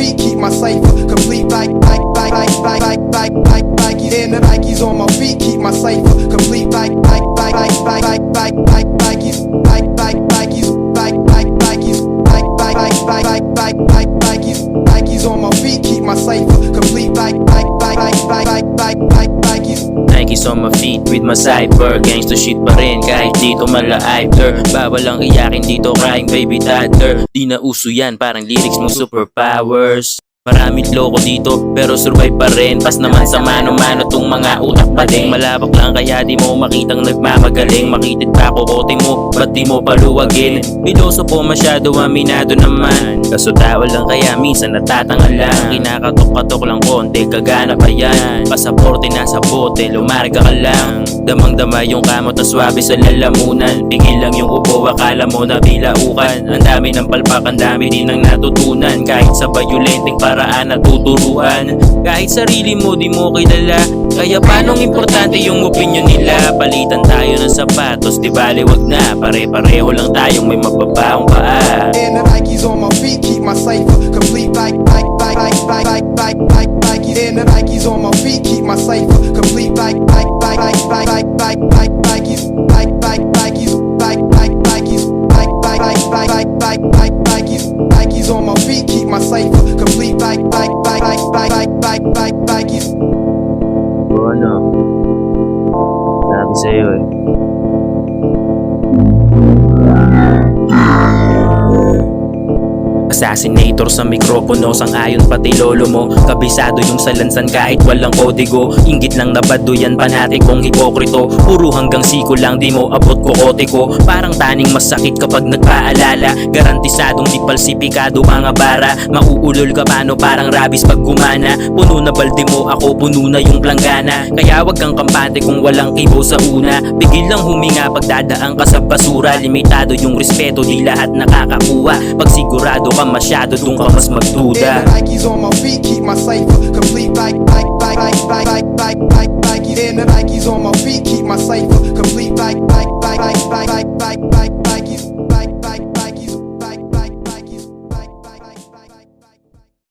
feet, keep my cipher complete. And the Nikes on my feet, keep my cipher complete. Nikes on my feet, keep my cipher complete. Nikes on my feet with my cipher. Gangsta shit pa rin kahit dito mala-ifter. Bawal ang iyakin dito, crying baby toddler. Di na uso yan, parang lyrics mo superpowers. Maraming loko dito pero survive pa rin. Pas naman sa mano-mano tong mga utak pa din. Malabak lang kaya di mo makitang nagmamagaling. Makitid pa kokote mo, ba't di mo paluwagin? Piloso po masyado, aminado naman. Kaso tao lang kaya minsan natatangal lang. Kinakatok-katok lang konti, gagana pa yan. Pasaporte nasa bote, lumarga ka lang. Damang-dama yung kamot na swabe sa lalamunan. Pigil lang yung upo, akala mo na bilaukan. Ang dami ng palpak, ang dami din ang natutunan. Kahit sa bayulenteng paraan natuturuan. Kahit sarili mo di mo kilala, kaya paanong importante yung opinion nila? Palitan tayo ng sapatos, di bale wag na. Pare-pareho lang tayong may mababaong paa. And the Nikes on my feet, keep my cipher complete. And the Nikes on my feet, keep my cipher complete. Nikes on my feet, keep my cipher complete. O ano? Sabi sa'yo eh. Assassinator sa mikropono, sang-ayon pati lolo mo. Kabisado yung salansan kahit walang kodigo. Inggit lang na baduyan, panatikong hipokrito. Puro hanggang siko lang, di mo abot kokote ko. Parang taning masakit kapag nagpaalala. Garantisadong di palsipikado ang abara. Mauulol ka paano parang rabis pag gumana. Puno na balde mo, ako puno na yung planggana. Kaya wag kang kampante kung walang kibo sa una. Bigil lang huminga pagdadaan ka sa basura. Limitado yung respeto, di lahat nakakakuha. Pag sigurado ka masyado, dun ka mas magduda. And the Nikes on my feet, keep my cipher complete. And the Nikes on my feet, keep my cipher complete.